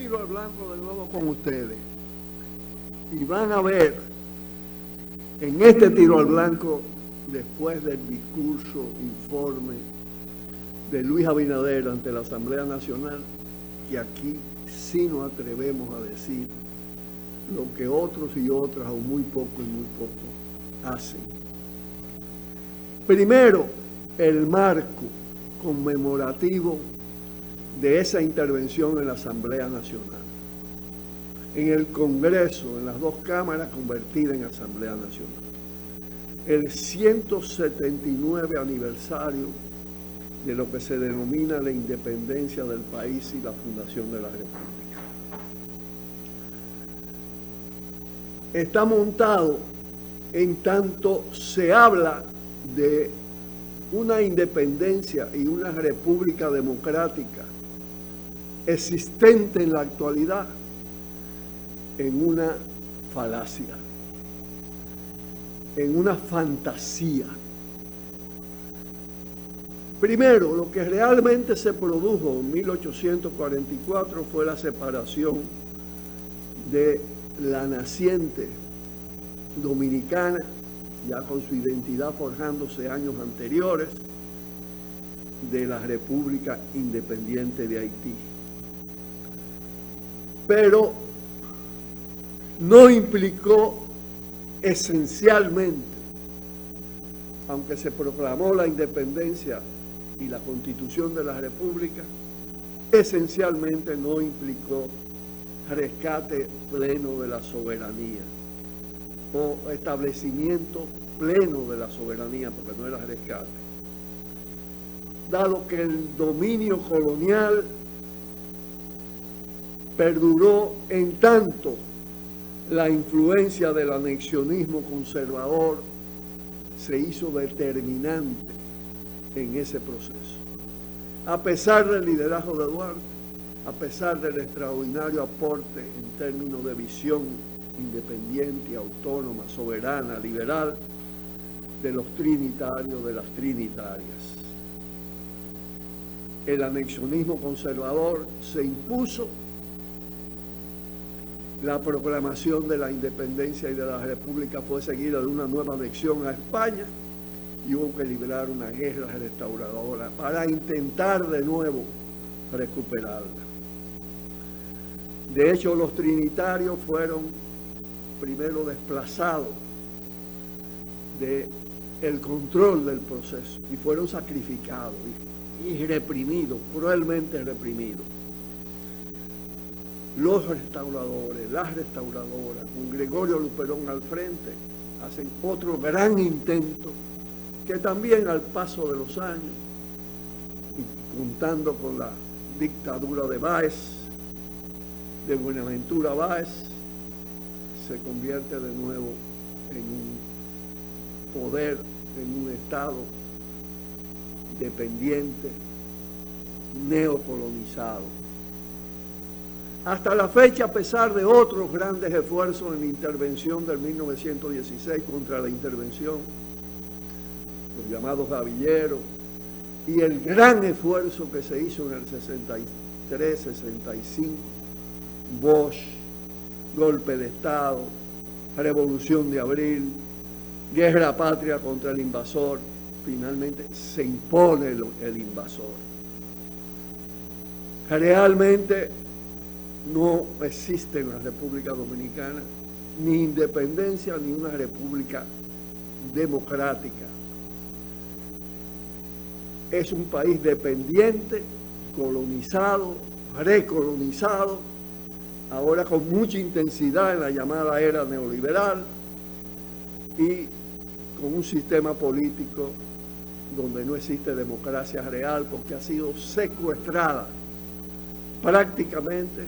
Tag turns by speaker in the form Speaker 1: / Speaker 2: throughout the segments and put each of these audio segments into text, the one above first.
Speaker 1: tiro al blanco de nuevo con ustedes. Y van a ver en este tiro al blanco, después del discurso, informe de Luis Abinader ante la Asamblea Nacional, que aquí sí nos atrevemos a decir lo que otros y otras, o muy poco y muy poco, hacen. Primero, el marco conmemorativo de esa intervención en la Asamblea Nacional, en el Congreso, en las dos cámaras convertidas en Asamblea Nacional. El 179 aniversario de lo que se denomina la independencia del país y la fundación de la República. Está montado en tanto se habla de una independencia y una república democrática existente en la actualidad en una falacia, en una fantasía. Primero, lo que realmente se produjo en 1844 fue la separación de la naciente dominicana, ya con su identidad forjándose años anteriores, de la República Independiente de Haití. Pero no implicó esencialmente, aunque se proclamó la independencia y la constitución de la República, esencialmente no implicó rescate pleno de la soberanía o establecimiento pleno de la soberanía, porque no era rescate, dado que el dominio colonial perduró en tanto la influencia del anexionismo conservador se hizo determinante en ese proceso. A pesar del liderazgo de Duarte, a pesar del extraordinario aporte en términos de visión independiente, autónoma, soberana, liberal, de los trinitarios, de las trinitarias. El anexionismo conservador se impuso, la proclamación de la independencia y de la república fue seguida de una nueva anexión a España y hubo que librar una guerra restauradora para intentar de nuevo recuperarla. De hecho, los trinitarios fueron primero desplazados del control del proceso y fueron sacrificados y reprimidos, cruelmente reprimidos. Los restauradores, las restauradoras, con Gregorio Luperón al frente, hacen otro gran intento que también al paso de los años, y contando con la dictadura de Báez, de Buenaventura Báez, se convierte de nuevo en un poder, en un Estado dependiente, neocolonizado. Hasta la fecha, a pesar de otros grandes esfuerzos en la intervención del 1916 contra la intervención, los llamados gavilleros, y el gran esfuerzo que se hizo en el 63, 65, Bosch, golpe de Estado, Revolución de Abril, guerra patria contra el invasor, finalmente se impone el invasor. Realmente no existe en la República Dominicana ni independencia ni una república democrática. Es un país dependiente, colonizado, recolonizado, ahora con mucha intensidad en la llamada era neoliberal y con un sistema político donde no existe democracia real porque ha sido secuestrada prácticamente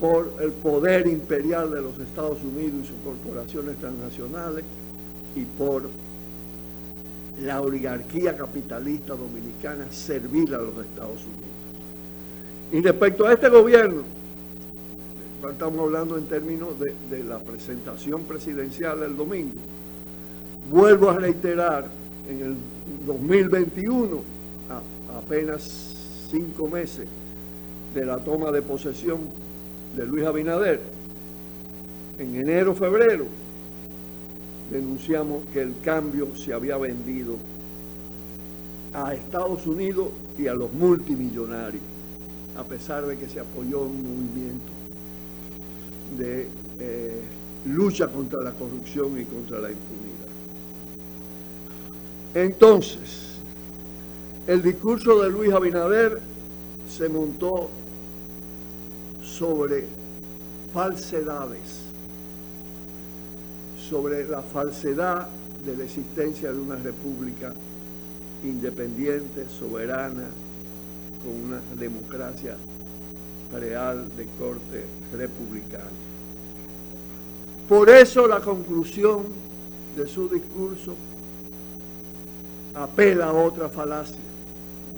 Speaker 1: por el poder imperial de los Estados Unidos y sus corporaciones transnacionales y por la oligarquía capitalista dominicana servil a los Estados Unidos. Y respecto a este gobierno, estamos hablando en términos de la presentación presidencial del domingo, vuelvo a reiterar, en el 2021, apenas 5 meses de la toma de posesión de Luis Abinader, en enero, febrero, denunciamos que el cambio se había vendido a Estados Unidos y a los multimillonarios, a pesar de que se apoyó un movimiento de lucha contra la corrupción y contra la impunidad. Entonces, el discurso de Luis Abinader se montó sobre falsedades, sobre la falsedad de la existencia de una república independiente, soberana, con una democracia real de corte republicana. Por eso la conclusión de su discurso apela a otra falacia,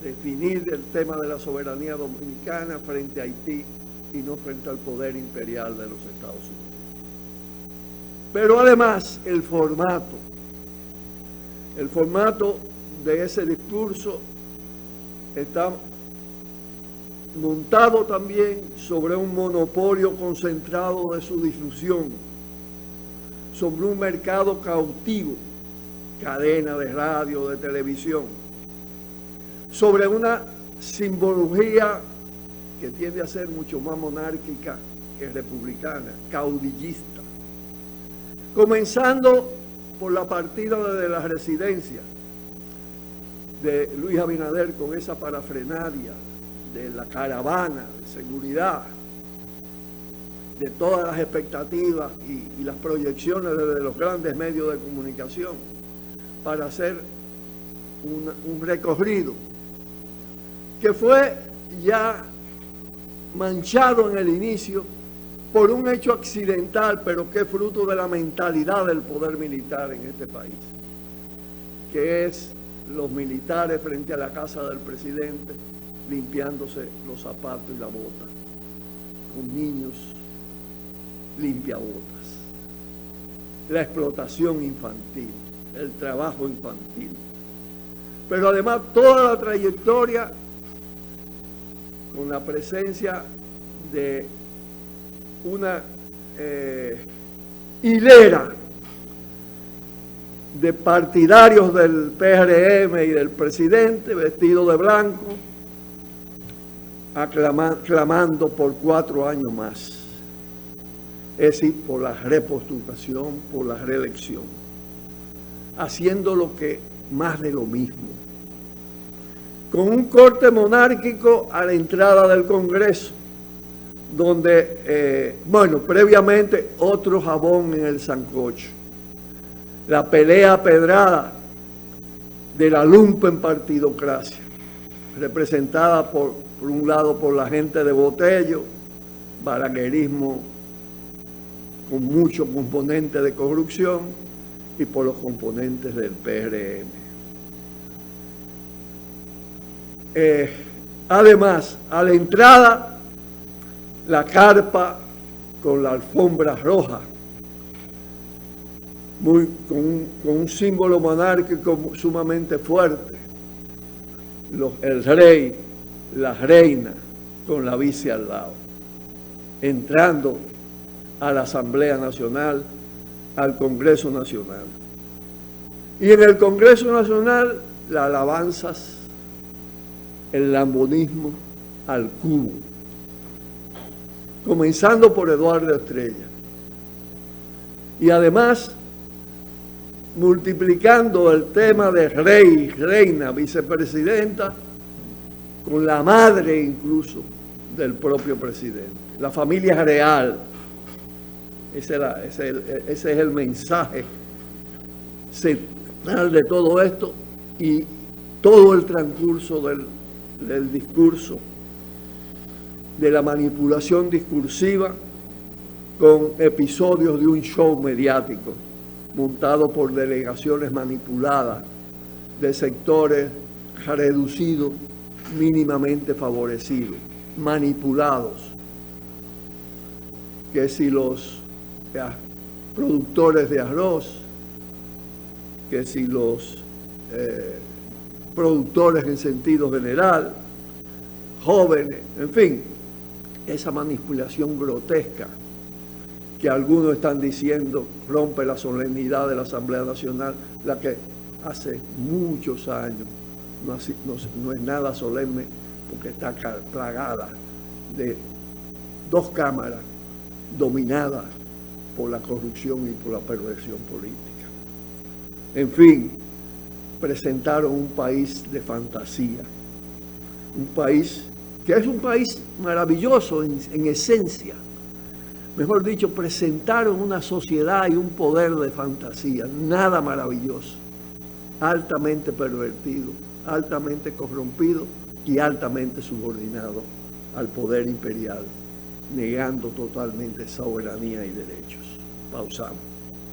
Speaker 1: definir el tema de la soberanía dominicana frente a Haití y no frente al poder imperial de los Estados Unidos. Pero además el formato de ese discurso está montado también sobre un monopolio concentrado de su difusión, sobre un mercado cautivo, cadena de radio, de televisión, sobre una simbología que tiende a ser mucho más monárquica que republicana, caudillista, comenzando por la partida de la residencia de Luis Abinader con esa parafernalia de la caravana de seguridad, de todas las expectativas y las proyecciones de los grandes medios de comunicación para hacer un recorrido que fue ya manchado en el inicio por un hecho accidental, pero que es fruto de la mentalidad del poder militar en este país, que es los militares frente a la casa del presidente limpiándose los zapatos y la bota, con niños limpiabotas, la explotación infantil, el trabajo infantil, pero además toda la trayectoria con la presencia de una hilera de partidarios del PRM y del presidente vestido de blanco, clamando por 4 años más, es decir, por la repostulación, por la reelección, haciendo lo que más de lo mismo, con un corte monárquico a la entrada del Congreso, donde, previamente otro jabón en el sancocho, la pelea pedrada de la lumpenpartidocracia, representada por un lado por la gente de Botello, balaguerismo con mucho componente de corrupción, y por los componentes del PRM. Además, a la entrada, la carpa con la alfombra roja, con un símbolo monárquico sumamente fuerte, el rey, la reina, con la vice al lado, entrando a la Asamblea Nacional, al Congreso Nacional. Y en el Congreso Nacional, las alabanzas, el lambonismo al cubo, comenzando por Eduardo Estrella. Y además, multiplicando el tema de rey, reina, vicepresidenta, con la madre incluso del propio presidente, la familia real. Ese es el mensaje central de todo esto, y todo el transcurso del discurso, de la manipulación discursiva, con episodios de un show mediático montado por delegaciones manipuladas de sectores reducidos, mínimamente favorecidos, manipulados, que si los productores de arroz, que si los productores en sentido general, jóvenes, en fin, esa manipulación grotesca que algunos están diciendo rompe la solemnidad de la Asamblea Nacional, la que hace muchos años no es nada solemne, porque está plagada de dos cámaras dominadas por la corrupción y por la perversión política. En fin, presentaron un país de fantasía, un país que es un país maravilloso en esencia. Mejor dicho, presentaron una sociedad y un poder de fantasía, nada maravilloso, altamente pervertido, altamente corrompido y altamente subordinado al poder imperial, negando totalmente soberanía y derechos. Pausamos.